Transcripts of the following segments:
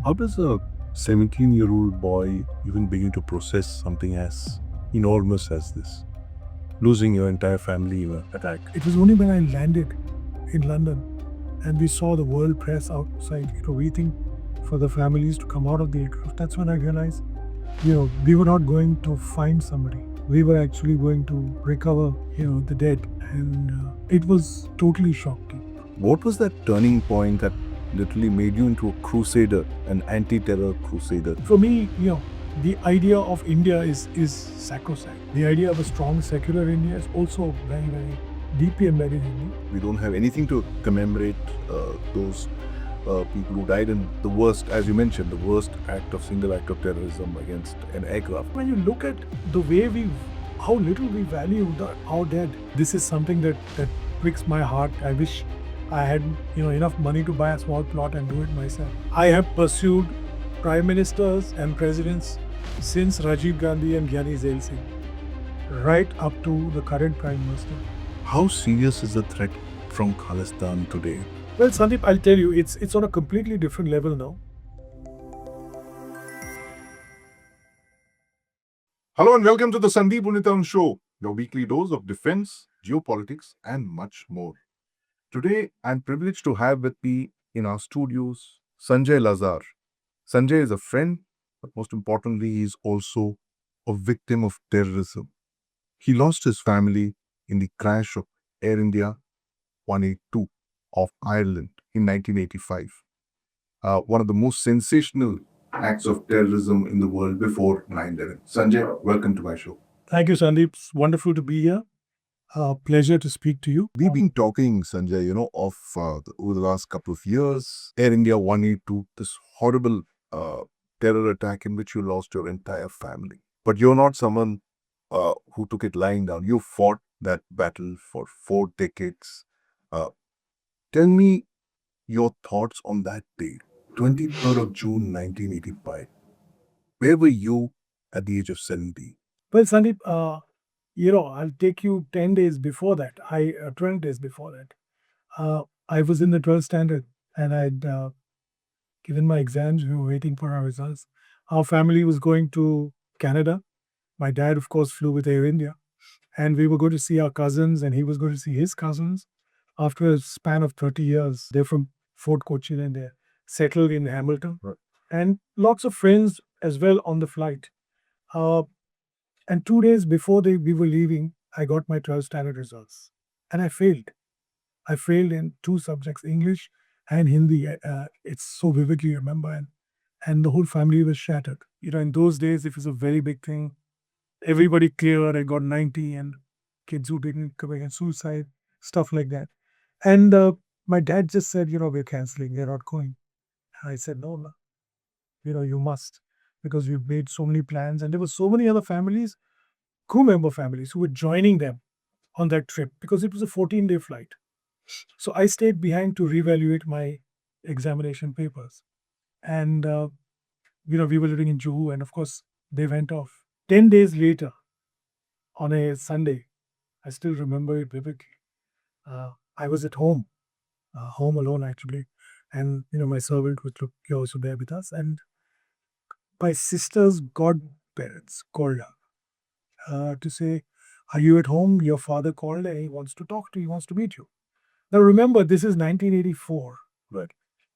How does a 17-year-old boy even begin to process something as enormous as this? Losing your entire family in an attack. It was only when I landed in London and we saw the world press outside, waiting for the families to come out of the aircraft. That's when I realized, we were not going to find somebody. We were actually going to recover, the dead. And it was totally shocking. What was that turning point that literally made you into a crusader, an anti-terror crusader? For me, the idea of India is sacrosanct. The idea of a strong secular India is also very, very deeply embedded in me. We don't have anything to commemorate those people who died in the worst, as you mentioned, the worst single act of terrorism against an aircraft. When you look at the way how little we value our dead, this is something that pricks my heart. I wish I had enough money to buy a small plot and do it myself. I have pursued prime ministers and presidents since Rajiv Gandhi and Gyani Zail Singh, right up to the current prime minister. How serious is the threat from Khalistan today? Well, Sandeep, I'll tell you, it's on a completely different level now. Hello and welcome to the Sandeep Unnithan Show, your weekly dose of defense, geopolitics, and much more. Today, I'm privileged to have with me in our studios Sanjay Lazar. Sanjay is a friend, but most importantly, he is also a victim of terrorism. He lost his family in the crash of Air India 182 of Ireland in 1985. One of the most sensational acts of terrorism in the world before 9/11. Sanjay, welcome to my show. Thank you, Sandeep. It's wonderful to be here. Pleasure to speak to you. We've been talking, Sanjay, of over the last couple of years, Air India 182, this horrible terror attack in which you lost your entire family. But you're not someone who took it lying down. You fought that battle for 4 decades. Tell me your thoughts on that day, 23rd of June, 1985. Where were you at the age of 70? Well, Sandeep, I'll take you 10 days before that. 20 days before that. I was in the 12th standard and I'd given my exams. We were waiting for our results. Our family was going to Canada. My dad, of course, flew with Air India. And we were going to see our cousins and he was going to see his cousins. After a span of 30 years, they're from Fort Cochin and they're settled in Hamilton. Right. And lots of friends as well on the flight. And 2 days before we were leaving, I got my 12th standard results. And I failed. I failed in 2 subjects, English and Hindi. It's so vividly remember. And the whole family was shattered. In those days, it was a very big thing. Everybody cleared. I got 90 and kids who didn't commit suicide, stuff like that. And my dad just said, we're canceling. We're not going. And I said, no, you must. Because we've made so many plans. And there were so many other families, crew member families, who were joining them on that trip because it was a 14-day flight. So I stayed behind to reevaluate my examination papers. And, we were living in Juhu. And of course, they went off. 10 days later, on a Sunday, I still remember it vividly. I was at home alone actually. And, my servant was also there with us. And my sister's godparents called her to say, are you at home? Your father called and he wants to talk to you, he wants to meet you. Now remember, this is 1984. Right.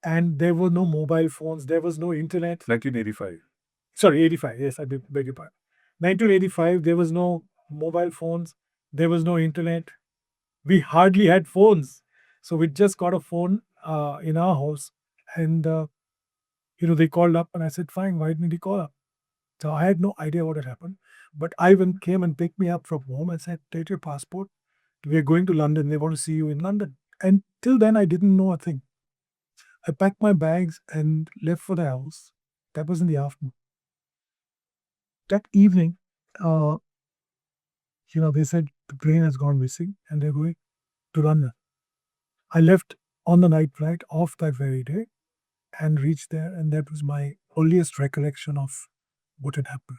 And there were no mobile phones, there was no internet. 1985. Sorry, 85. Yes, I beg your pardon. 1985, there was no mobile phones, there was no internet. We hardly had phones. So we just got a phone in our house. And, they called up and I said, fine, why didn't he call up? So I had no idea what had happened. But Ivan came and picked me up from home and said, take your passport. We are going to London. They want to see you in London. And till then, I didn't know a thing. I packed my bags and left for the house. That was in the afternoon. That evening, they said the plane has gone missing and they're going to London. I left on the night flight off that very day and reached there. And that was my earliest recollection of what had happened.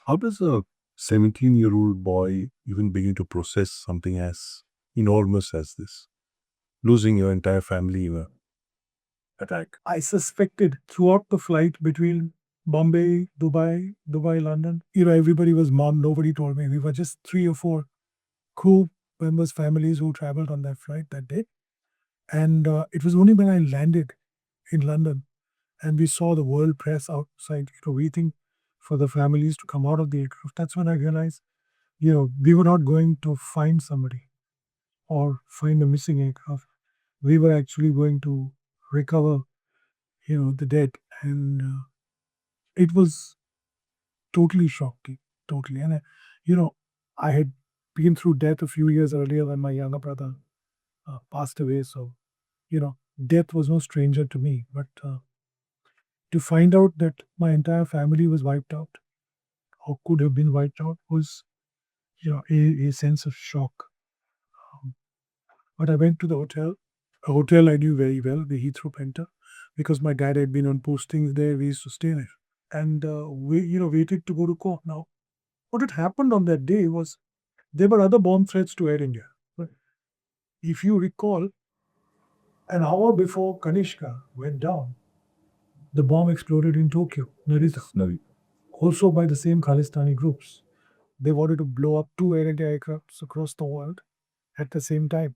How does a 17-year-old boy even begin to process something as enormous as this? Losing your entire family in an attack. I suspected throughout the flight between Bombay, Dubai, London, everybody was mom. Nobody told me. We were just three or four crew members, families who traveled on that flight that day. And it was only when I landed in London and we saw the world press outside, waiting for the families to come out of the aircraft. That's when I realized, we were not going to find somebody or find a missing aircraft. We were actually going to recover, the dead. And it was totally shocking, totally. And, you know, I had been through death a few years earlier when my younger brother passed away. So, death was no stranger to me. But to find out that my entire family was wiped out or could have been wiped out was, a sense of shock. Um, but I went to the hotel, a hotel I knew very well, the Heathrow Penta, because my dad had been on postings there. We used to stay there. And we, waited to go to court. Now, what had happened on that day was there were other bomb threats to Air India. But if you recall, an hour before Kanishka went down, the bomb exploded in Tokyo, Narita, No, also by the same Khalistani groups. They wanted to blow up two Air India aircrafts across the world at the same time,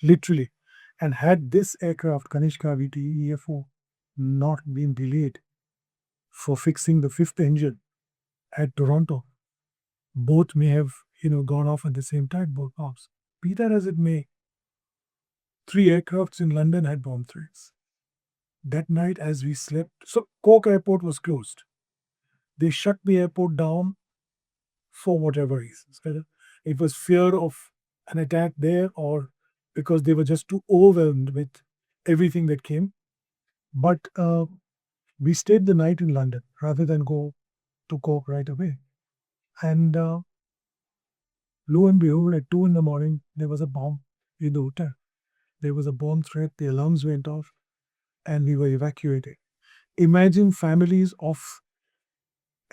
literally. And had this aircraft, Kanishka VT EFO, not been delayed for fixing the fifth engine at Toronto, both may have, gone off at the same time, both bombs. Be that as it may, three aircrafts in London had bomb threats. That night, as we slept, so Cork Airport was closed. They shut the airport down for whatever reasons. Whether it was fear of an attack there or because they were just too overwhelmed with everything that came. But we stayed the night in London rather than go to Cork right away. And lo and behold, at 2 in the morning, there was a bomb in the hotel. There was a bomb threat, the alarms went off, and we were evacuated. Imagine families of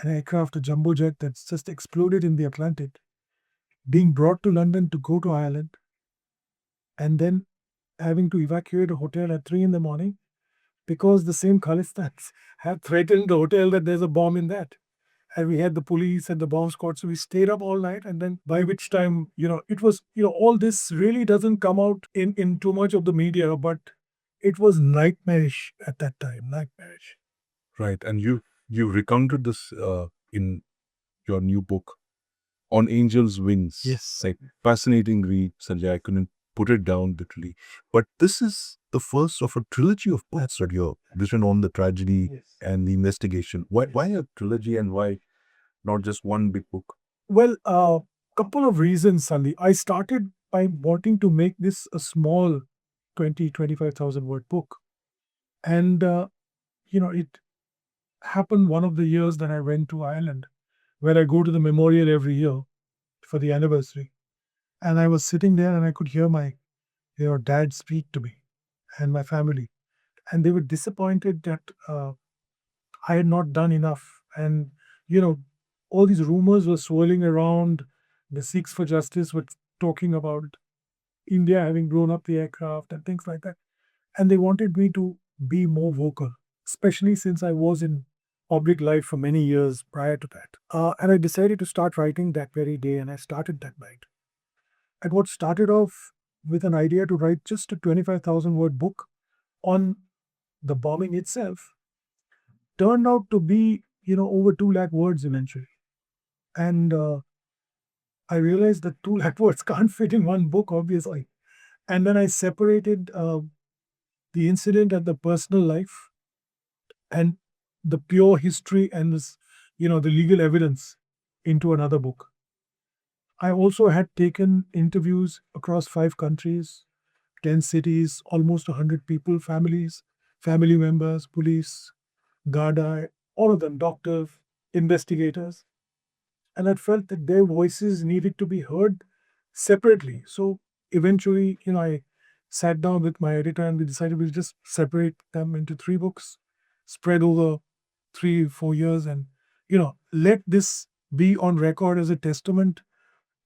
an aircraft, a jumbo jet that's just exploded in the Atlantic, being brought to London to go to Ireland, and then having to evacuate a hotel at 3 in the morning because the same Khalistans had threatened the hotel that there's a bomb in that. And we had the police and the bomb squad. So we stayed up all night. And then by which time, it was, all this really doesn't come out in too much of the media, but it was nightmarish at that time, nightmarish. right. And you recounted this in your new book, On Angels' Wings. Yes. Like fascinating read, Sanjay. I couldn't put it down literally. But this is the first of a trilogy of books that you're written on the tragedy Yes. and the investigation. Why a trilogy and why not just one big book? Well, couple of reasons, Sandy. I started by wanting to make this a small 25,000 word book. And, it happened one of the years that I went to Ireland, where I go to the memorial every year for the anniversary. And I was sitting there and I could hear my dad speak to me and my family. And they were disappointed that I had not done enough. And, you know, all these rumors were swirling around. The Sikhs for Justice were talking about India having blown up the aircraft and things like that. And they wanted me to be more vocal, especially since I was in public life for many years prior to that. And I decided to start writing that very day, and I started that night. And what started off with an idea to write just a 25,000 word book on the bombing itself turned out to be, over 2 lakh words eventually. And I realized that 2 lakh words can't fit in one book, obviously. And then I separated the incident and the personal life and the pure history and this, the legal evidence into another book. I also had taken interviews across 5 countries, 10 cities, almost 100 people, families, family members, police, Garda, all of them, doctors, investigators. And I felt that their voices needed to be heard separately. So eventually, I sat down with my editor and we decided we'll just separate them into 3 books, spread over 3, 4 years, and, let this be on record as a testament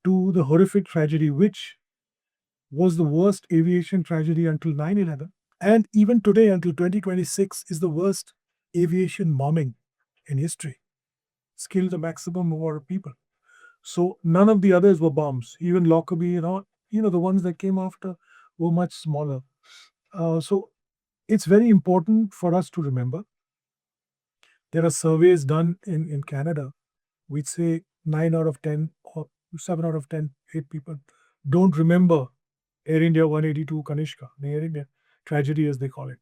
to the horrific tragedy, which was the worst aviation tragedy until 9/11. And even today, until 2026, is the worst aviation bombing in history. It's killed the maximum number of people. So none of the others were bombs. Even Lockerbie and all, the ones that came after were much smaller. So it's very important for us to remember. There are surveys done in Canada which say 9 out of 10 or 7 out of 10, 8 people don't remember Air India 182 Kanishka, the Air India tragedy as they call it.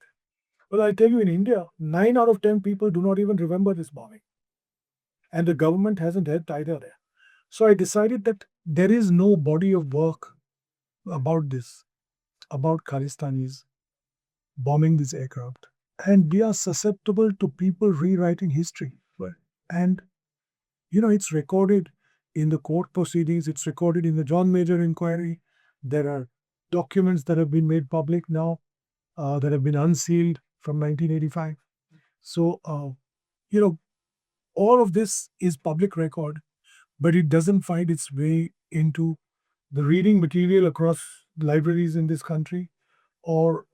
Well, I tell you, in India, 9 out of 10 people do not even remember this bombing. And the government hasn't helped either there. So I decided that there is no body of work about this, about Khalistanis bombing this aircraft. And we are susceptible to people rewriting history. Right. And, it's recorded in the court proceedings, it's recorded in the John Major inquiry. There are documents that have been made public now that have been unsealed from 1985. So, you know, all of this is public record, but it doesn't find its way into the reading material across libraries in this country or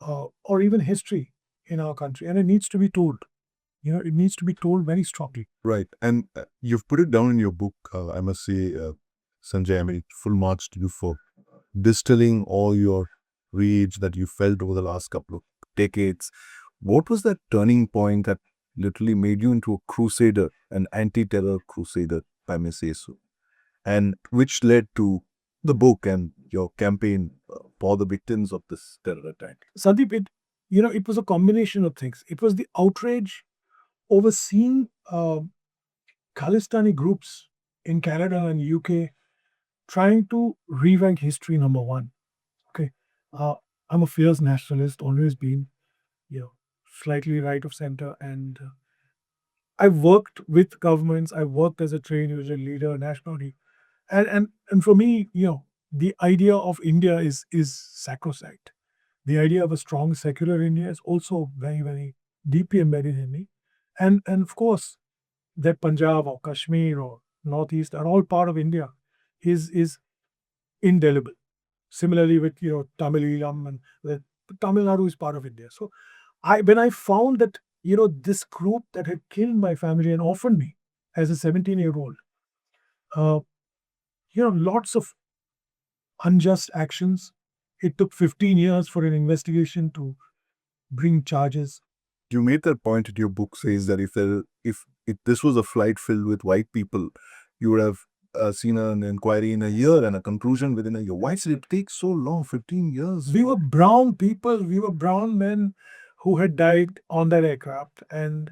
even history in our country. And it needs to be told. It needs to be told very strongly. Right. And you've put it down in your book, I must say, Sanjay, I mean, full marks to you for distilling all your rage that you felt over the last couple of decades. What was that turning point that literally made you into a crusader, an anti-terror crusader, if I may say so, and which led to the book and your campaign for the victims of this terror attack? Sandeep, it was a combination of things. It was the outrage over seeing Khalistani groups in Canada and UK trying to rewrite history, number one. Okay. Uh, I'm a fierce nationalist, always been, you know, slightly right of center. And I've worked with governments, I've worked as a trade union leader nationally. And for me, the idea of India is sacrosanct. The idea of a strong secular India is also very, very deeply embedded in me. And of course, that Punjab or Kashmir or Northeast are all part of India is indelible. Similarly with Tamil Eelam and Tamil Nadu is part of India. So when I found that this group that had killed my family and orphaned me as a 17-year-old, uh, lots of unjust actions. It took 15 years for an investigation to bring charges. You made that point in your book says that if this was a flight filled with white people, you would have seen an inquiry in a year and a conclusion within a year. Why did it take so long, 15 years? We were brown people, we were brown men who had died on that aircraft, and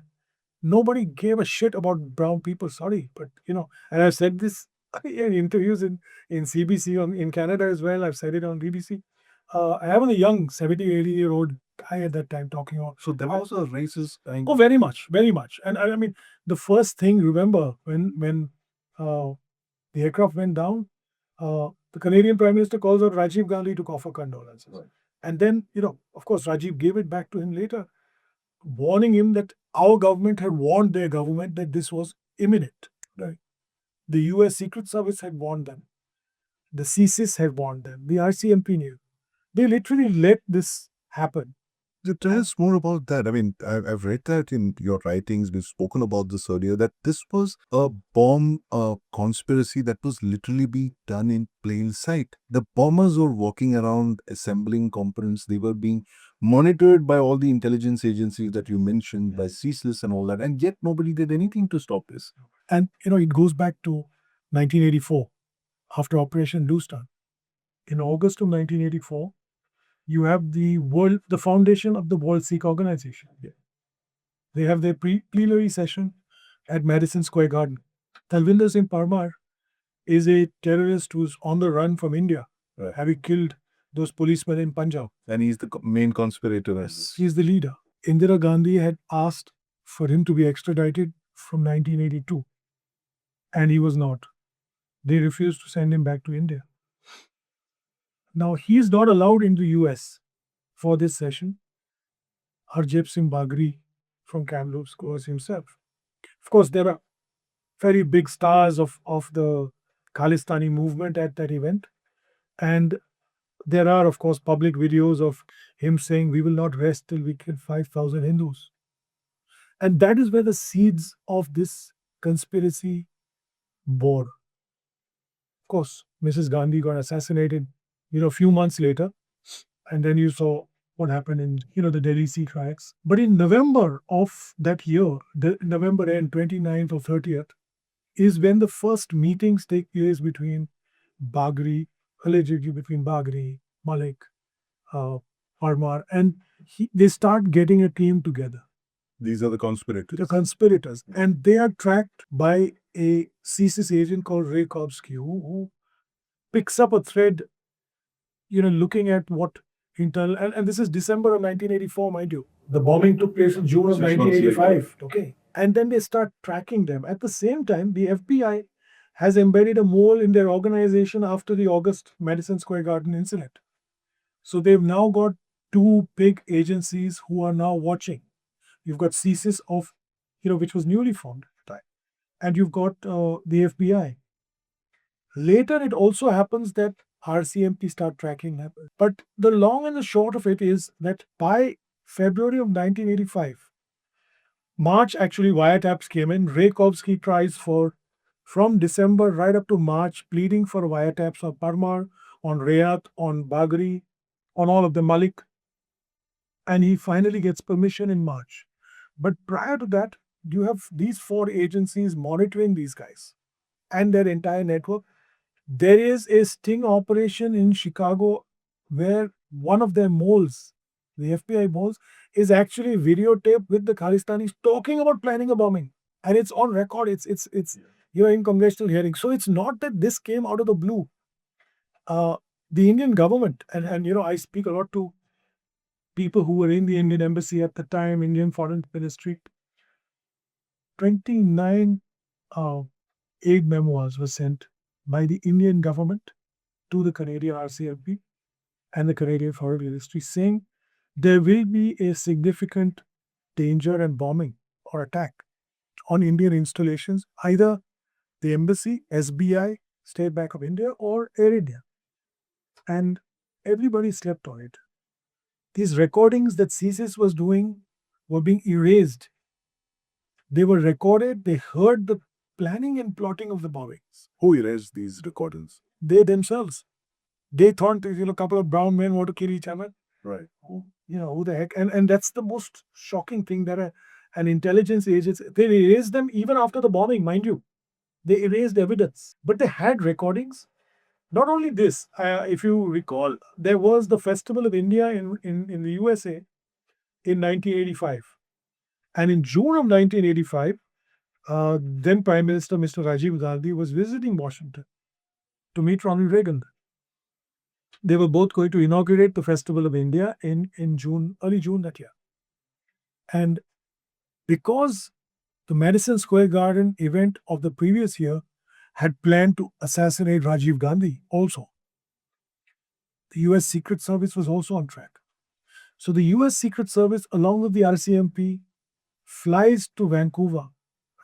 nobody gave a shit about brown people. Sorry, but and I've said this in interviews in CBC in Canada as well. I've said it on BBC. I was a young 70, 80-year-old guy at that time talking about. So there was a racist Oh, very much, very much. And I mean, the first thing, remember, when the aircraft went down, the Canadian Prime Minister calls out Rajiv Gandhi to offer condolences. Right. And then, of course, Rajiv gave it back to him later, warning him that our government had warned their government that this was imminent. Right. The US Secret Service had warned them. The CSIS had warned them. The RCMP knew. They literally let this happen. Tell us more about that. I mean, I've read that in your writings. We've spoken about this earlier, that this was a bomb conspiracy that was literally being done in plain sight. The bombers were walking around assembling components. They were being monitored by all the intelligence agencies that you mentioned, by CSIS and all that. And yet nobody did anything to stop this. And, it goes back to 1984, after Operation Blue Star. In August of 1984, you have the foundation of the World Sikh Organization. Yeah. They have their plenary session at Madison Square Garden. Talvinder Singh Parmar is a terrorist who's on the run from India, right, having killed those policemen in Punjab. And he's the main conspirator. Yes, he's the leader. Indira Gandhi had asked for him to be extradited from 1982, and he was not. They refused to send him back to India. Now, he is not allowed in the US for this session. Harjit Singh Bagri from Kamloops goes himself. Of course, there are very big stars of the Khalistani movement at that event. And There are, of course, public videos of him saying, "We will not rest till we kill 5,000 Hindus." And that is where the seeds of this conspiracy bore. Of course, Mrs. Gandhi got assassinated, a few months later. And then you saw what happened in, the Delhi sea riots. But in November of that year, the November end, 29th or 30th, is when the first meetings take place between Bagri, allegedly between Bagri, Malik, uh, Parmar, and they start getting a team together. These are the conspirators. The conspirators, and they are tracked by a CSIS agent called Ray Kopsky, who picks up a thread, looking at what internal, and this is December of 1984, mind you. The bombing took place in June of 1985. Okay. And then they start tracking them. At the same time, the FBI has embedded a mole in their organization after the August Madison Square Garden incident. So they've now got two big agencies who are now watching. You've got CSIS of, which was newly formed at the time, and you've got the FBI. Later, it also happens that RCMP start tracking them. But the long and the short of it is that by February of 1985, March actually wiretaps came in. Raykovsky tries for from December right up to March, pleading for wiretaps on Parmar, on Rayat, on Bagri, on all of the Malik, and he finally gets permission in March. But prior to that, you have these four agencies monitoring these guys and their entire network. There is a sting operation in Chicago where one of their moles, the FBI moles, is actually videotaped with the Khalistanis talking about planning a bombing, and it's on record. It's you're in congressional hearing, so it's not that this came out of the blue. Uh, the Indian government, and I speak a lot to people who were in the Indian embassy at the time, Indian Foreign Ministry. 29 uh, aid memoirs were sent by the Indian government to the Canadian RCMP and the Canadian Foreign Ministry saying there will be a significant danger and bombing or attack on Indian installations, either the embassy, SBI, State Bank of India, or Air India. And everybody slept on it. These recordings that CSIS was doing were being erased. They were recorded, they heard the planning and plotting of the bombings. Who erased these recordings? They themselves. They thought, a couple of brown men want to kill each other. Right. Who the heck? And that's the most shocking thing that an intelligence agency, they erased them even after the bombing, mind you. They erased evidence, but they had recordings. Not only this, if you recall, there was the Festival of India in the USA in 1985. And in June of 1985, then Prime Minister Mr. Rajiv Gandhi was visiting Washington to meet Ronald Reagan. They were both going to inaugurate the Festival of India in June, early June that year. And because the Madison Square Garden event of the previous year had planned to assassinate Rajiv Gandhi also, the US Secret Service was also on track. So the US Secret Service, along with the RCMP, flies to Vancouver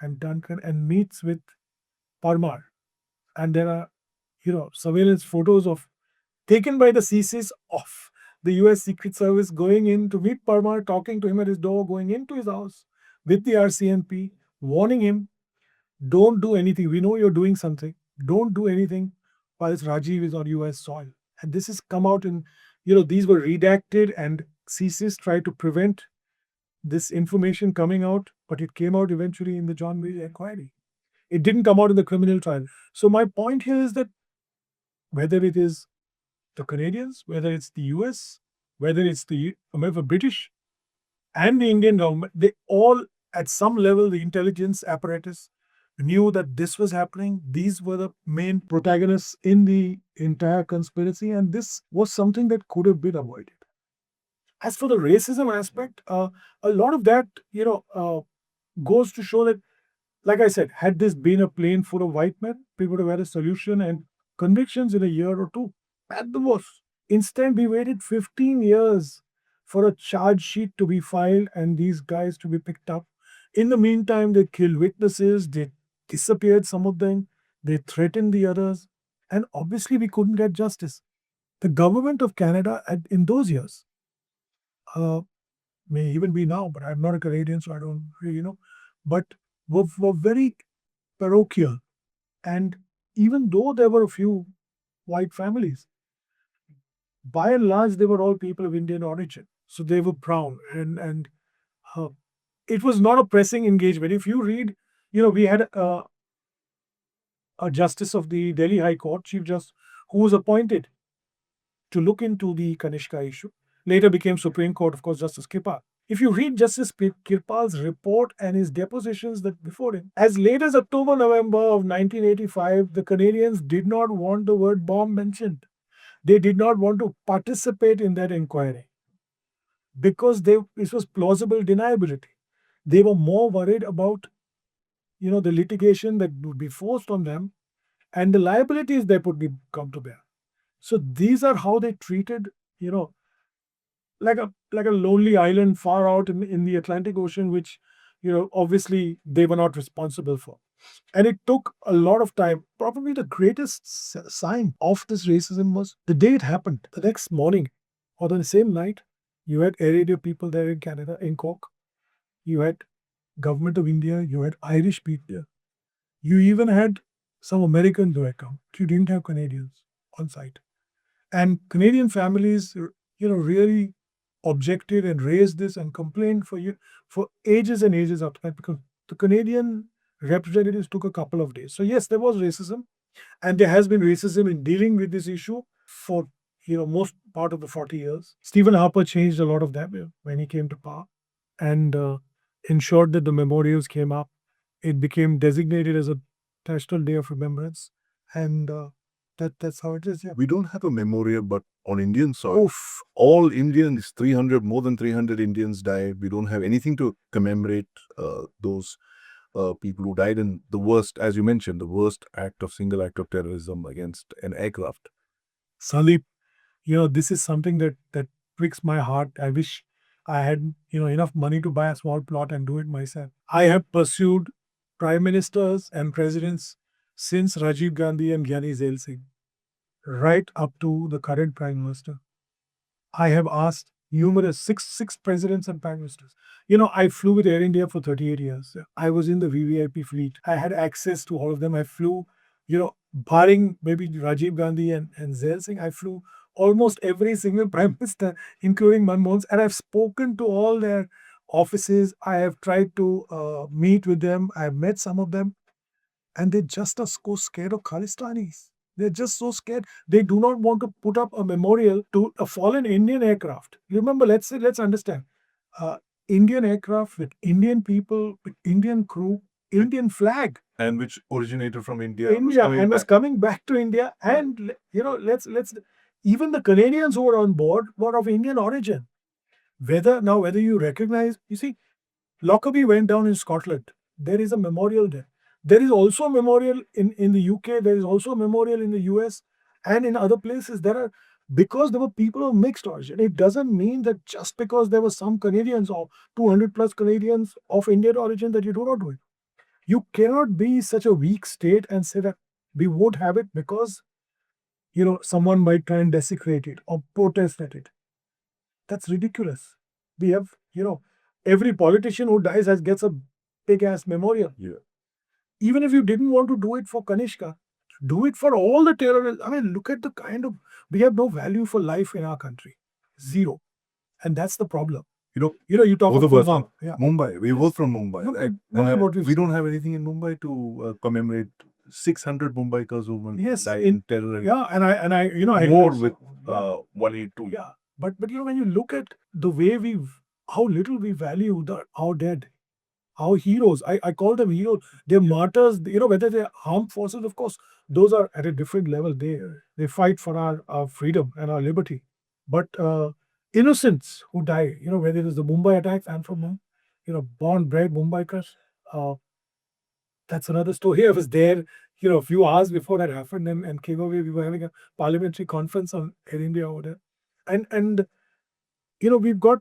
and Duncan and meets with Parmar. And there are, surveillance photos taken by the CSIS of the US Secret Service going in to meet Parmar, talking to him at his door, going into his house with the RCMP, warning him, don't do anything. We know you're doing something. Don't do anything whilst Rajiv is on US soil. And this has come out in, these were redacted and CSIS tried to prevent this information coming out, but it came out eventually in the John Mayer inquiry. It didn't come out in the criminal trial. So my point here is that whether it is the Canadians, whether it's the US, whether it's the British and the Indian government, they all, at some level, the intelligence apparatus knew that this was happening. These were the main protagonists in the entire conspiracy, and this was something that could have been avoided. As for the racism aspect, a lot of that, goes to show that, like I said, had this been a plane full of white men, we would have had a solution and convictions in a year or two at the most. Instead, we waited 15 years for a charge sheet to be filed and these guys to be picked up. In the meantime, they killed witnesses, they disappeared some of them, they threatened the others, and obviously we couldn't get justice. The government of Canada in those years, uh, may even be now, but I'm not a Canadian, so I don't really know, but were very parochial. And even though there were a few white families, by and large, they were all people of Indian origin. So they were brown. And uh, it was not a pressing engagement. If you read, we had a justice of the Delhi High Court, Chief Justice, who was appointed to look into the Kanishka issue. Later became Supreme Court, of course, Justice Kirpal. If you read Justice Kirpal's report and his depositions that before him, as late as October, November of 1985, the Canadians did not want the word bomb mentioned. They did not want to participate in that inquiry because this was plausible deniability. They were more worried about the litigation that would be forced on them and the liabilities that would be come to bear. So these are how they treated, you know, like a lonely island far out in the Atlantic Ocean, which obviously they were not responsible for. And it took a lot of time. Probably the greatest sign of this racism was the day it happened. The next morning or the same night, you had Air Radio people there in Canada, in Cork. You had government of India. You had Irish people. You even had some Americans who had come. You didn't have Canadians on site. And Canadian families, really objected and raised this and complained for ages and ages after that because the Canadian representatives took a couple of days. So yes, there was racism, and there has been racism in dealing with this issue for most part of the 40 years. Stephen Harper changed a lot of that when he came to power and ensured that the memorials came up. It became designated as a national day of remembrance, and that's how it is. Yeah. We don't have a memorial, but on Indian soil, oof, all Indians, 300, more than 300 Indians died. We don't have anything to commemorate those people who died in the worst, as you mentioned, the worst single act of terrorism against an aircraft. Sandeep, this is something that pricks my heart. I wish I had enough money to buy a small plot and do it myself. I have pursued prime ministers and presidents since Rajiv Gandhi and Gyani Zail Singh, right up to the current prime minister. I have asked numerous six presidents and prime ministers. I flew with Air India for 38 years. I was in the VVIP fleet. I had access to all of them. I flew, barring maybe Rajiv Gandhi and Zail Singh, I flew almost every single prime minister, including Manmohan's, and I've spoken to all their offices. I have tried to meet with them. I've met some of them, and they just are so scared of Khalistanis. They're just so scared. They do not want to put up a memorial to a fallen Indian aircraft. Remember, let's understand. Uh, Indian aircraft with Indian people, with Indian crew, Indian flag. And which originated from India. India and was coming back to India. And let's even the Canadians who were on board were of Indian origin. Whether you recognize, you see, Lockerbie went down in Scotland. There is a memorial there. There is also a memorial in the UK. There is also a memorial in the US and in other places. Because there were people of mixed origin. It doesn't mean that just because there were some Canadians or 200 plus Canadians of Indian origin that you do not do it. You cannot be such a weak state and say that we won't have it because someone might try and desecrate it or protest at it. That's ridiculous. We have, every politician who dies gets a big ass memorial. Yeah. Even if you didn't want to do it for Kanishka, do it for all the terrorists. I mean, look at the we have no value for life in our country. Zero. And that's the problem. You talk both of us about from Mumbai. We both from Mumbai. Look, Like, that's what we don't have anything in Mumbai to commemorate 600 Mumbaikars who Yes, died in terror. Yeah, and I More with 182. Yeah, but when you look at the way how little we value our dead, our heroes, I call them heroes. They're martyrs. Whether they're armed forces, of course, those are at a different level. They fight for our freedom and our liberty. But innocents who die, whether it is the Mumbai attacks and from born bred Mumbaikars, uh, that's another story. I was there, a few hours before that happened, and came away. We were having a parliamentary conference on Air India over there, and we've got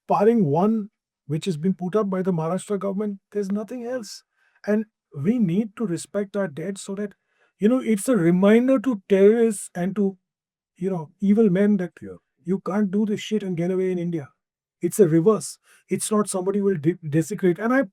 barring one which has been put up by the Maharashtra government. There's nothing else, and we need to respect our dead so that it's a reminder to terrorists and to evil men that you can't do this shit and get away in India. It's a reverse. It's not somebody will desecrate. And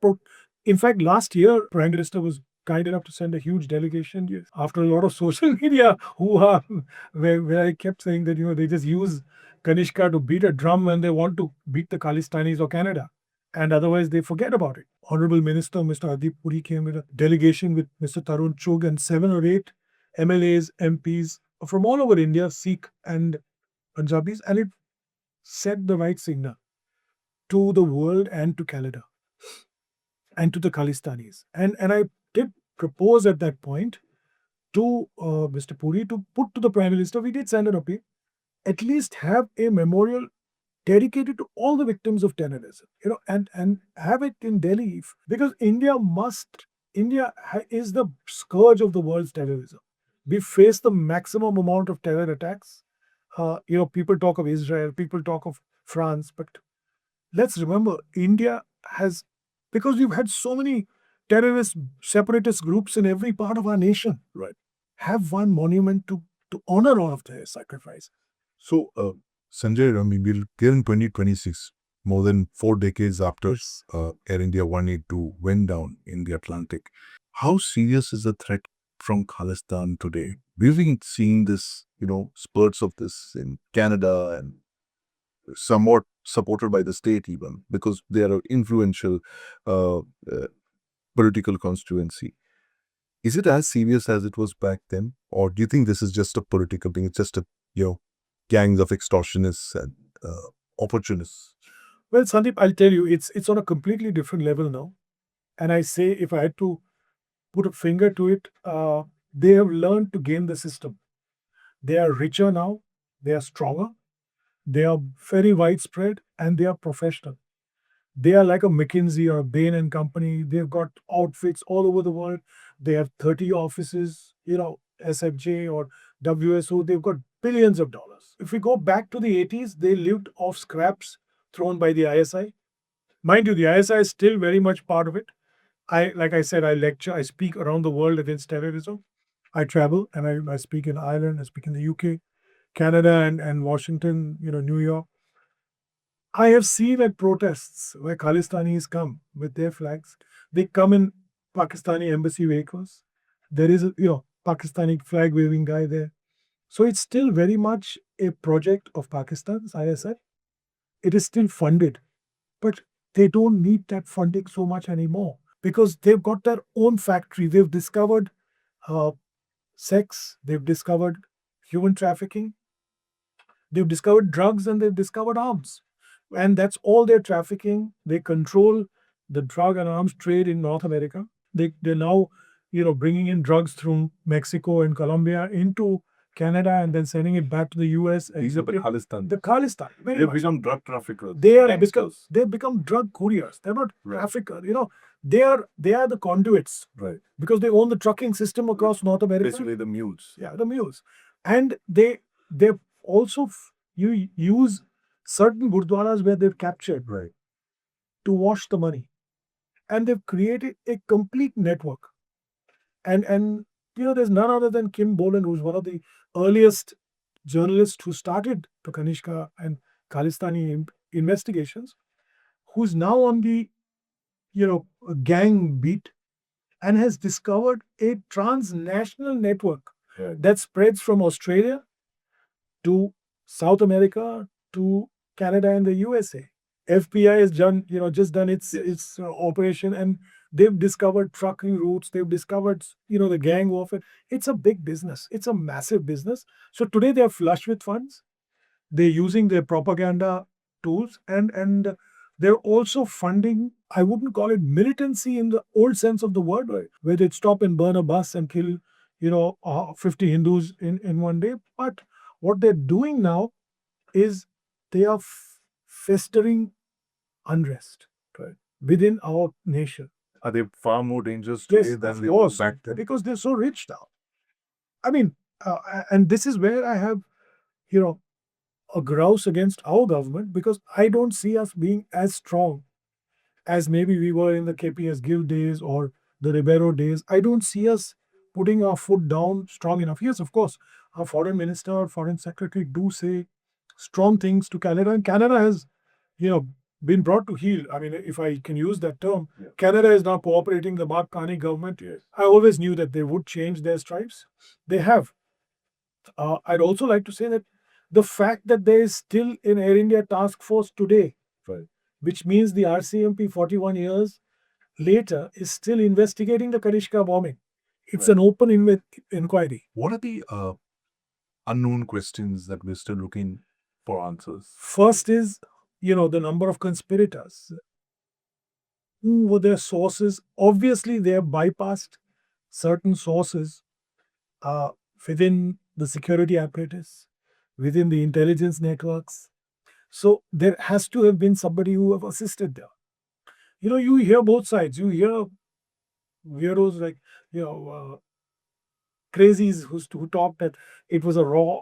in fact, last year, Prime Minister was kind enough to send a huge delegation. Yes. After a lot of social media where I kept saying that they just use Kanishka to beat a drum when they want to beat the Khalistanis or Canada, and otherwise they forget about it. Honorable Minister Mr. Adip Puri came with a delegation with Mr. Tarun Chugh and 7 or 8 MLAs, MPs from all over India, Sikh and Punjabis, and it set the right signal to the world and to Canada and to the Khalistanis. And I did propose at that point to Mr. Puri to put to the Prime Minister, we did send an appeal, at least have a memorial dedicated to all the victims of terrorism, and have it in Delhi, because India is the scourge of the world's terrorism. We face the maximum amount of terror attacks. People talk of Israel, people talk of France, but let's remember, India has, because we've had so many terrorist, separatist groups in every part of our nation, right, have one monument to honor all of their sacrifice. So, Sanjay, I mean, we're here in 2026, more than 4 decades after Air India 182 went down in the Atlantic. How serious is the threat from Khalistan today? We've been seeing this, spurts of this in Canada and somewhat supported by the state even, because they are an influential uh, uh, political constituency. Is it as serious as it was back then? Or do you think this is just a political thing? It's just gangs of extortionists and opportunists? Well, Sandeep, I'll tell you, it's on a completely different level now. And I say, if I had to put a finger to it, they have learned to game the system. They are richer now, they are stronger, they are very widespread, and they are professional. They are like a McKinsey or a Bain and Company. They've got outfits all over the world. They have 30 offices, SFJ or WSO. They've got billions of dollars. If we go back to the 80s, they lived off scraps thrown by the ISI. Mind you, the ISI is still very much part of it. Like I said, I lecture, I speak around the world against terrorism. I travel and I speak in Ireland, I speak in the UK, Canada, and Washington, New York. I have seen at protests where Khalistanis come with their flags. They come in Pakistani embassy vehicles. There is a Pakistani flag waving guy there. So it's still very much a project of Pakistan's ISI. It is still funded, but they don't need that funding so much anymore because they've got their own factory. They've discovered uh, sex. They've discovered human trafficking. They've discovered drugs and they've discovered arms. And that's all their trafficking. They control the drug and arms trade in North America. They're now, bringing in drugs through Mexico and Colombia into Canada and then sending it back to the US. These are the Khalistan. The Khalistan. They've become drug traffickers. They've become drug couriers. They're not traffickers. They are the conduits. Right. Because they own the trucking system across North America. Basically the mules. Yeah, the mules. And they also you use certain gurdwaras where they've captured to wash the money. And they've created a complete network. And there's none other than Kim Bolan, who's one of the earliest journalists who started the Kanishka and Khalistani investigations, who's now on the gang beat and has discovered a transnational network that spreads from Australia to South America to Canada and the USA. FBI has just done its operation, and they've discovered trucking routes. They've discovered the gang warfare. It's a big business. It's a massive business. So today they are flush with funds. They're using their propaganda tools, and they're also funding. I wouldn't call it militancy in the old sense of the word, where they'd stop and burn a bus and kill 50 Hindus in one day. But what they're doing now is they are festering unrest within our nation. Are they far more dangerous today than they were back then? Because they're so rich now. I mean, and this is where I have, a grouse against our government, because I don't see us being as strong as maybe we were in the KPS Gill days or the Ribeiro days. I don't see us putting our foot down strong enough. Yes, of course, our foreign minister or foreign secretary do say strong things to Canada, and Canada has, you know, been brought to heel. I mean, if I can use that term, Canada is now cooperating the Mark Carney government. I always knew that they would change their stripes. They have. I'd also like to say that the fact that there is still an Air India task force today, Right. which means the RCMP 41 years later is still investigating the Kanishka bombing. It's Right. an open inquiry. What are the unknown questions that we're still looking for answers? First is, the number of conspirators. Who were their sources? Obviously, they have bypassed certain sources uh, within the security apparatus, within the intelligence networks. So there has to have been somebody who have assisted there. You hear both sides. You hear weirdos like, crazies who talk that it was a raw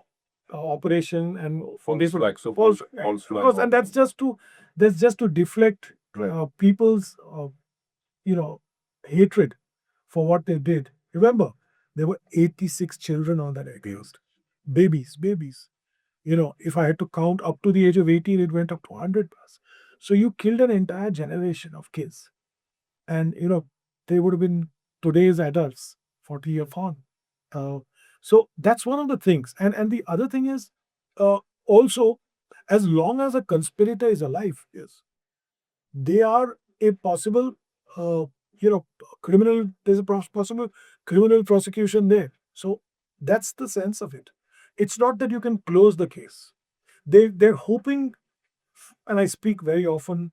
operation and False flag. So false flag. course, and that's just to deflect Right. people's you know hatred for what they did. Remember, there were 86 children on that aircraft. Babies. If I had to count up to the age of 18, it went up to 100 plus. So you killed an entire generation of kids, and they would have been today's adults 40 years on. uh, so that's one of the things, and the other thing is, also, as long as a conspirator is alive, yes, they are a possible uh, criminal. There's a possible criminal prosecution there. So that's the sense of it. It's not that you can close the case. They're hoping, and I speak very often,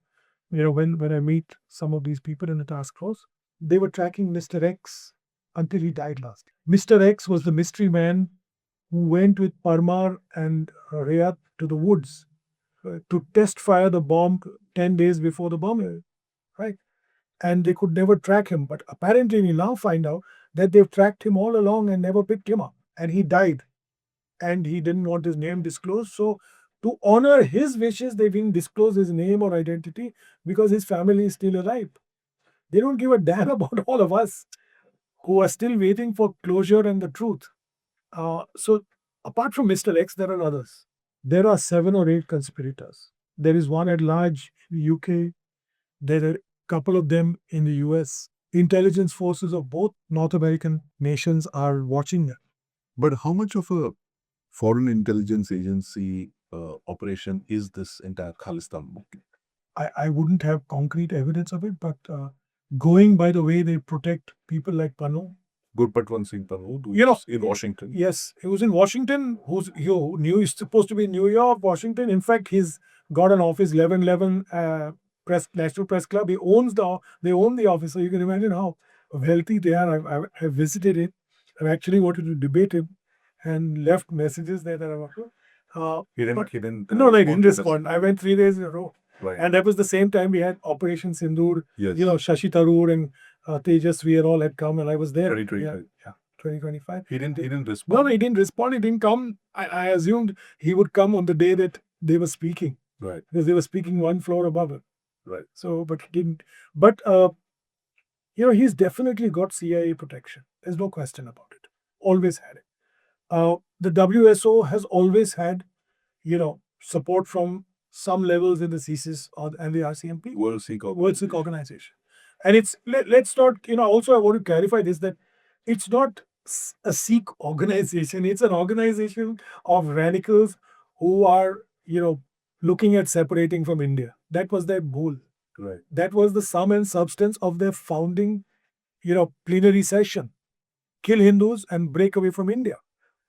when I meet some of these people in the task force, they were tracking Mr. X until he died last. Mr. X was the mystery man who went with Parmar and Rayat to the woods to test fire the bomb 10 days before the bombing, right? And they could never track him. But apparently, we now find out that they've tracked him all along and never picked him up. And he died. And he didn't want his name disclosed. So, to honor his wishes, they didn't disclose his name or identity because his family is still alive. They don't give a damn about all of us who are still waiting for closure and the truth. So, apart from Mr. X, there are others. There are 7 or 8 conspirators. There is one at large UK. There are a couple of them in the US. Intelligence forces of both North American nations are watching them. But how much of a foreign intelligence agency operation is this entire Khalistan movement? I wouldn't have concrete evidence of it, but going by the way they protect people like Pano. Gurpatwan Singh Panu, in Washington. Yes, he was in Washington. Who knew he's supposed to be in New York, Washington. In fact, he's got an office, 1111 National Press Club. They own the office. So you can imagine how wealthy they are. I've visited it. I've actually wanted to debate him and left messages there that He didn't. no, I didn't respond. I went 3 days in a row. Right. And that was the same time we had Operation Sindoor. Yes. Shashi Tharoor and Tejas, we all had come, and I was there. 2025. Yeah, 2025. He didn't respond. No, he didn't respond. He didn't come. I assumed he would come on the day that they were speaking, Right. because they were speaking one floor above it. Right. So, but he didn't. But he's definitely got CIA protection. There's no question about it. Always had it. The WSO has always had, support from some levels in the CSIS and the RCMP, World Sikh Organization. And let's not, also I want to clarify this, that it's not a Sikh organization. It's an organization of radicals who are, looking at separating from India. That was their goal. Right. That was the sum and substance of their founding, plenary session. Kill Hindus and break away from India.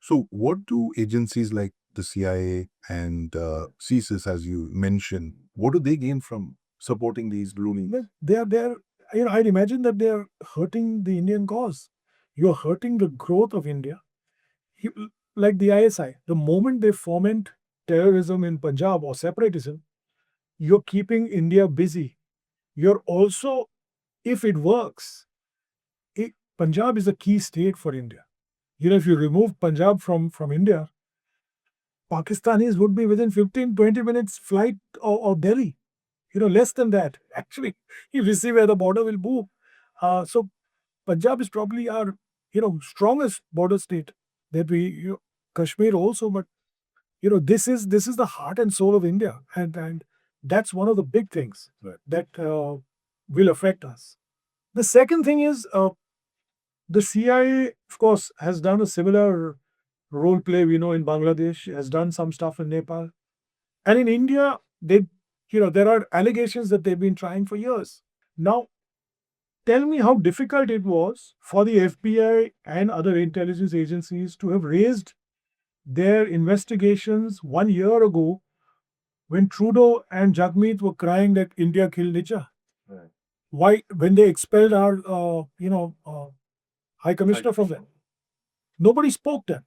So, what do agencies like the CIA and CSIS, as you mentioned, what do they gain from supporting these loonies? They're I'd imagine that they're hurting the Indian cause. You're hurting the growth of India. Like the ISI, the moment they foment terrorism in Punjab or separatism, you're keeping India busy. You're also, if it works, Punjab is a key state for India. If you remove Punjab from India, Pakistanis would be within 15, 20 minutes flight of Delhi. Less than that. Actually, you see where the border will boom. So Punjab is probably our, strongest border state that we Kashmir also, but this is the heart and soul of India, and that's one of the big things that will affect us. The second thing is the CIA, of course, has done a similar role play. We know in Bangladesh, has done some stuff in Nepal, and in India, there are allegations that they've been trying for years. Now, tell me how difficult it was for the FBI and other intelligence agencies to have raised their investigations 1 year ago when Trudeau and Jagmeet were crying that India killed Nicha. Right. Why, when they expelled our, High Commissioner from them, nobody spoke then.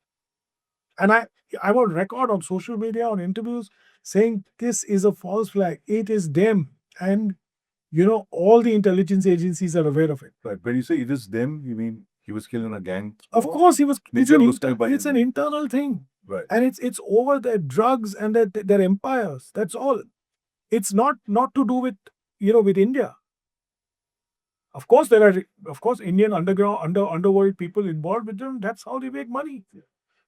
And I was record on social media, on interviews, saying this is a false flag. It is them. And, all the intelligence agencies are aware of it. Right. When you say it is them, you mean he was killed in a gang? Of course, he was. It's Nicha an, was killed by it's him. an internal thing. Right. And it's over their drugs and their empires. That's all. It's not to do with with India. Of course, there are Indian underworld people involved with them. That's how they make money.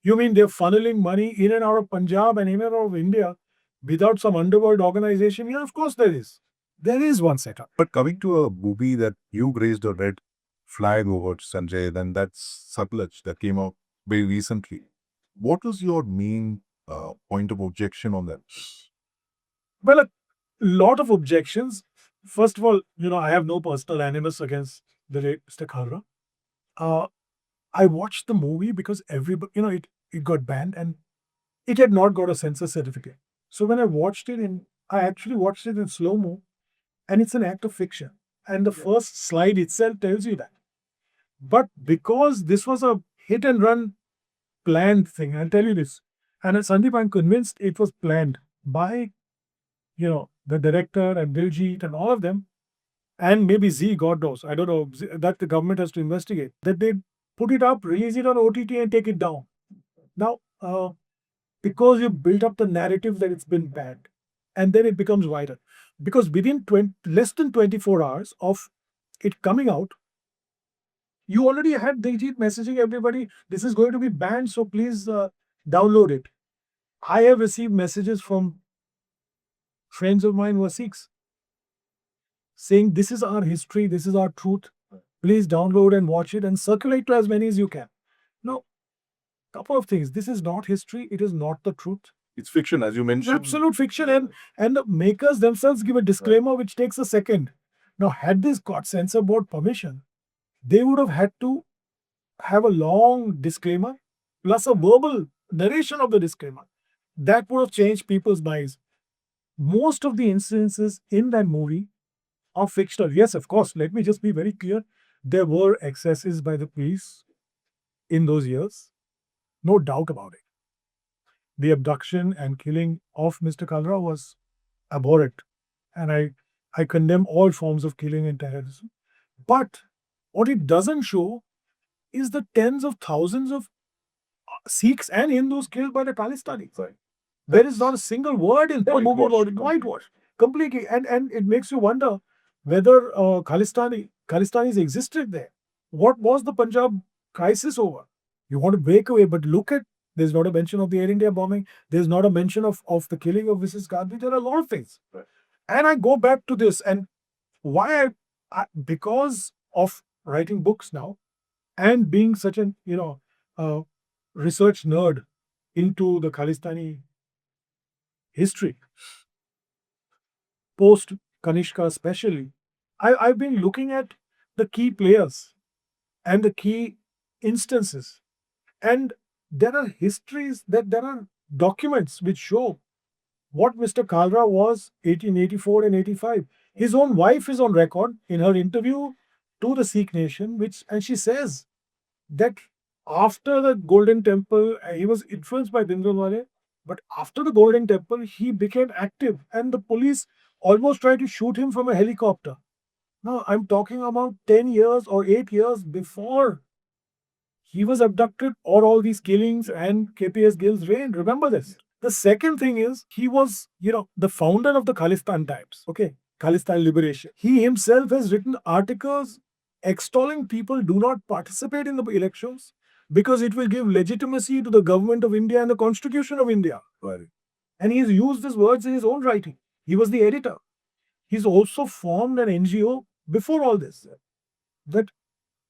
You mean they're funneling money in and out of Punjab and in and out of India without some underworld organization? Yeah, of course there is. There is one setup. But coming to a movie that you raised a red flag over, Sanjay, then that's Satlaj that came out very recently. What was your main point of objection on that? Well, a lot of objections. First of all, I have no personal animus against the late Mr. Khalra. Uh, I watched the movie because everybody, it got banned and it had not got a censor certificate. So when I watched it I actually watched it in slow mo, and it's an act of fiction. And the first slide itself tells you that. But because this was a hit and run planned thing, I'll tell you this. And Sandeep, I'm convinced it was planned by, the director and Diljit and all of them, and maybe Z, God knows. I don't know. That the government has to investigate. That they put it up, release it on OTT, and take it down. Now, because you built up the narrative that it's been banned, and then it becomes viral. Because within less than 24 hours of it coming out, you already had Diljit messaging everybody, this is going to be banned, so please download it. I have received messages from friends of mine who are Sikhs saying, this is our history, this is our truth. Please download and watch it and circulate to as many as you can. Now, couple of things. This is not history. It is not the truth. It's fiction, as you mentioned. Absolute fiction. And the makers themselves give a disclaimer which takes a second. Now, had this got censor board permission, they would have had to have a long disclaimer plus a verbal narration of the disclaimer. That would have changed people's minds. Most of the instances in that movie are fictional. Yes, of course. Let me just be very clear. There were excesses by the police in those years. No doubt about it. The abduction and killing of Mr. Kalra was abhorrent. And I condemn all forms of killing and terrorism. But what it doesn't show is the tens of thousands of Sikhs and Hindus killed by the Khalistani. Right. There is not a single word in the movie about it. Whitewashed. Whitewash. Completely. And it makes you wonder whether Khalistanis existed there. What was the Punjab crisis over? You want to break away, but look at, there's not a mention of the Air India bombing. There's not a mention of the killing of Mrs. Gandhi. There are a lot of things. Right. And I go back to this, and why because of writing books now and being such an, research nerd into the Khalistani history, post Kanishka especially, I've been looking at the key players and the key instances. And there are histories, that there are documents which show what Mr. Kalra was 1884 and 85. His own wife is on record in her interview to the Sikh nation, and she says that after the Golden Temple, he was influenced by Bhindranwale, but after the Golden Temple, he became active and the police almost tried to shoot him from a helicopter. Now, I'm talking about 10 years or 8 years before he was abducted or all these killings and KPS Gill's reign. Remember this. The second thing is, he was, the founder of the Khalistan Times. Okay. Khalistan Liberation. He himself has written articles extolling people do not participate in the elections, because it will give legitimacy to the government of India and the Constitution of India. Right. And he's used these words in his own writing. He was the editor. He's also formed an NGO before all this that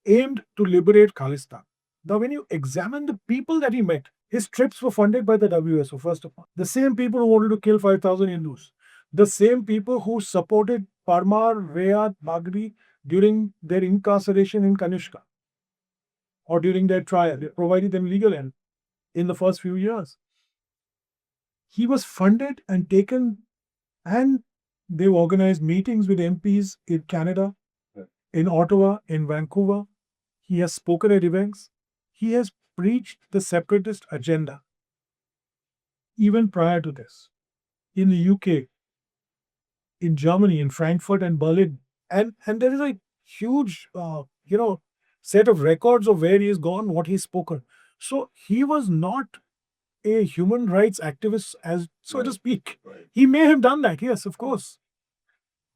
aimed to liberate Khalistan. Now, when you examine the people that he met, his trips were funded by the WSO, first of all. The same people who wanted to kill 5,000 Hindus. The same people who supported Parmar, Rayat, Bagri during their incarceration in Kanishka or during their trial. They provided them legal help in the first few years. He was funded and taken, and they organized meetings with MPs in Canada, in Ottawa, in Vancouver. He has spoken at events. He has preached the separatist agenda. Even prior to this, in the UK, in Germany, in Frankfurt and Berlin, and there is a huge, set of records of where he has gone, what he's spoken. So he was not a human rights activist, as so to speak. Right. He may have done that, yes, of course.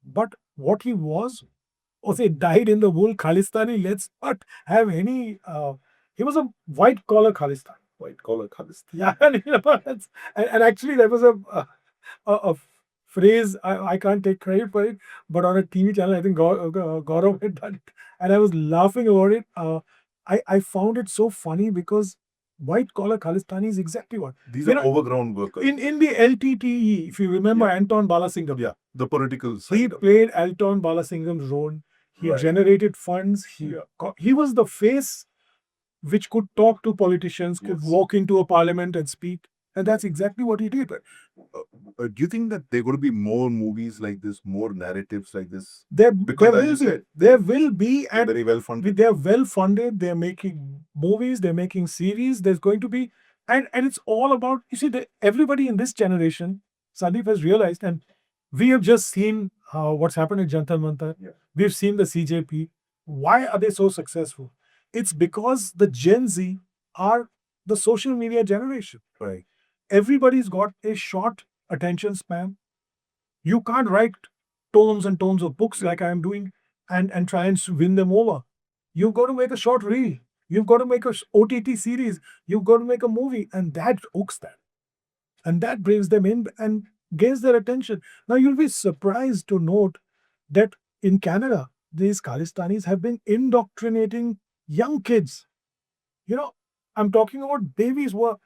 But what he was they died in the wool Khalistani. Let's not have any. He was a white collar Khalistan. White collar Khalistan. Yeah, and actually there was a phrase I can't take credit for it, but on a TV channel I think Gaurav had done it, and I was laughing about it. I found it so funny because white collar Khalistani is exactly what These are overground workers. in the LTTE. If you remember Anton Balasingham, Yeah, the political he side. played Anton Balasingham's role. He generated funds. He was the face which could talk to politicians, could walk into a parliament and speak. And that's exactly what he did. Do you think that there are going to be more movies like this, more narratives like this? There Because as you will be. said, There will be. they're And very well funded. they're well funded. They're making movies. They're making series. There's going to be. And it's all about, you see, everybody in this generation, Sandeep has realized, and we have just seen what's happened at Jantar Mantar. Yeah. We've seen the CJP. Why are they so successful? It's because the Gen Z are the social media generation. Right. Everybody's got a short attention span. You can't write tomes and tomes of books like I am doing and try and win them over. You've got to make a short reel. You've got to make a OTT series. You've got to make a movie, and that hooks them. And that brings them in and gains their attention. Now, you'll be surprised to note that in Canada, these Khalistanis have been indoctrinating young kids. I'm talking about babies who are,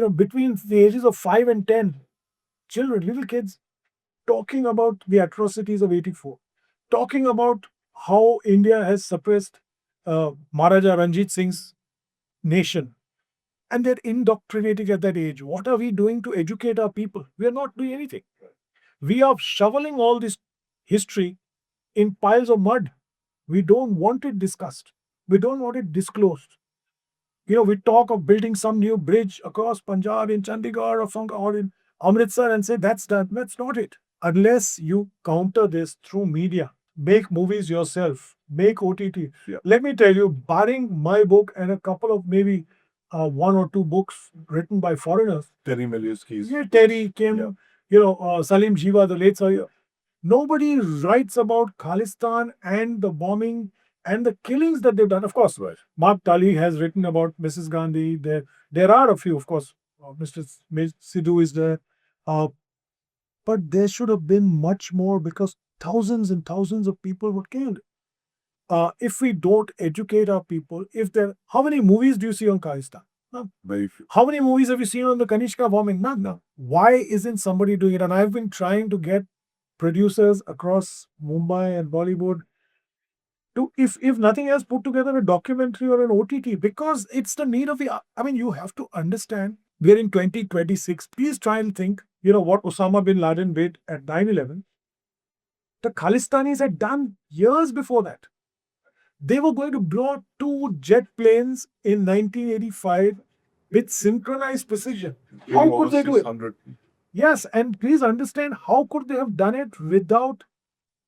between the ages of 5 and 10. Children, little kids, talking about the atrocities of 84, talking about how India has suppressed Maharaja Ranjit Singh's nation. And they're indoctrinating at that age. What are we doing to educate our people? We are not doing anything. We are shoveling all this history in piles of mud. We don't want it discussed. We don't want it disclosed. We talk of building some new bridge across Punjab in Chandigarh or in Amritsar and say that's done. That's not it. Unless you counter this through media, make movies yourself, make OTT. Yeah. Let me tell you, barring my book and a couple of maybe one or two books written by foreigners. Terry Miliuski's. Yeah, Terry, Kim, Salim Jiva, the late Sayyid. Nobody writes about Khalistan and the bombing and the killings that they've done. Of course, Right. Mark Tully has written about Mrs. Gandhi. There are a few, of course. Mr. Sidhu is there. But there should have been much more because thousands and thousands of people were killed. If we don't educate our people, how many movies do you see on Khalistan? None. Very few. How many movies have you seen on the Kanishka bombing? None. No. Why isn't somebody doing it? And I've been trying to get producers across Mumbai and Bollywood to, if nothing else, put together a documentary or an OTT because it's the need of the. I mean, you have to understand. We're in 2026. Please try and think. What Osama bin Laden did at 9/11. The Khalistanis had done years before that. They were going to blow 2 jet planes in 1985 with synchronized precision. How could they do it? 100. Yes, and please understand how could they have done it without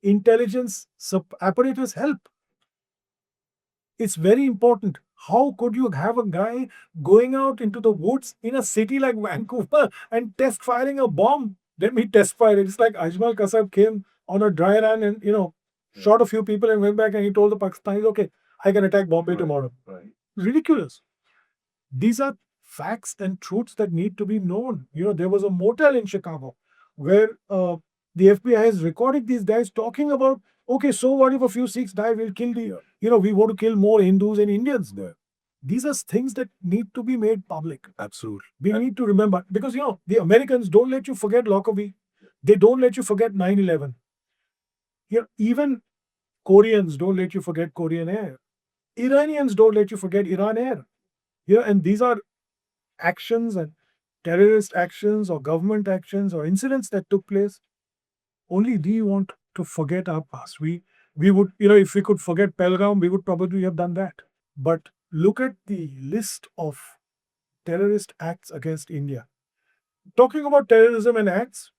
intelligence apparatus help? It's very important. How could you have a guy going out into the woods in a city like Vancouver and test firing a bomb? Let me test fire it. It's like Ajmal Kasab came on a dry run and, shot a few people and went back and he told the Pakistanis, okay, I can attack Bombay tomorrow. Right. Ridiculous. These are facts and truths that need to be known. There was a motel in Chicago where the FBI is recording these guys talking about, okay, so what if a few Sikhs die? We'll kill we want to kill more Hindus and Indians there. These are things that need to be made public. Absolutely. We need to remember because, the Americans don't let you forget Lockerbie. They don't let you forget 9/11. Even Koreans don't let you forget Korean Air. Iranians don't let you forget Iran Air. And these are actions and terrorist actions or government actions or incidents that took place. Only we want to forget our past. We would, if we could forget Pelgam, we would probably have done that. But look at the list of terrorist acts against India. Talking about terrorism and acts,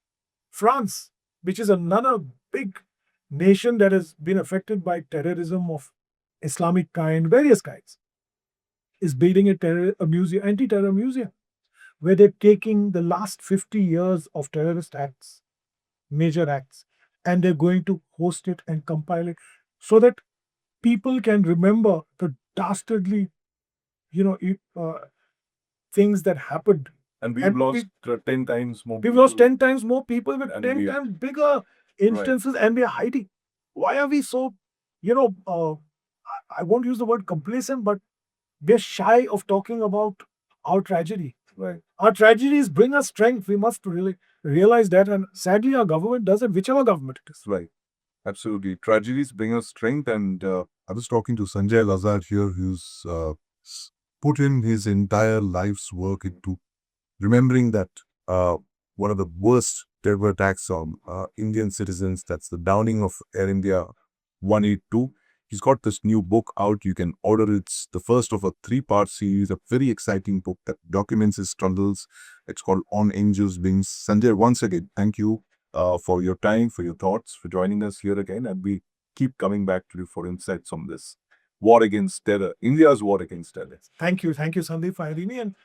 France, which is another big nation that has been affected by terrorism of Islamic kind, various kinds, is building a museum, anti-terror museum, where they're taking the last 50 years of terrorist acts, major acts, and they're going to host it and compile it so that people can remember the dastardly, you know, things that happened. And we've lost 10 times more We've people. lost 10 times more people with And 10 times bigger instances, and we're hiding. Why are we so, I won't use the word complacent, but we're shy of talking about our tragedy. Right. Our tragedies bring us strength. We must really realize that. And sadly, our government does it, whichever government it is. Right. Absolutely. Tragedies bring us strength. And I was talking to Sanjay Lazar here, who's put in his entire life's work into remembering that one of the worst terror attacks on Indian citizens, that's the downing of Air India 182. He's got this new book out. You can order it. It's the first of a 3-part series, a very exciting book that documents his struggles. It's called On Angels' Wings. Sanjay, once again, thank you for your time, for your thoughts, for joining us here again. And we keep coming back to you for insights on this war against terror, India's war against terror. Thank you, Sandeep, for having me. And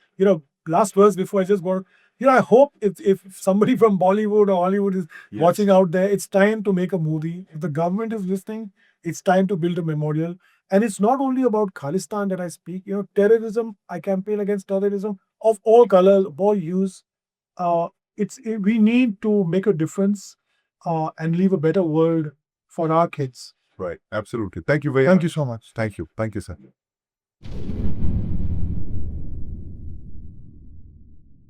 last verse before I just go. I hope if somebody from Bollywood or Hollywood is watching out there, it's time to make a movie. If the government is listening, it's time to build a memorial. And it's not only about Khalistan that I speak. Terrorism. I campaign against terrorism of all colors, of all hues. We need to make a difference and leave a better world for our kids. Right. Absolutely. Thank you very much. Thank you so much. Thank you. Thank you, sir.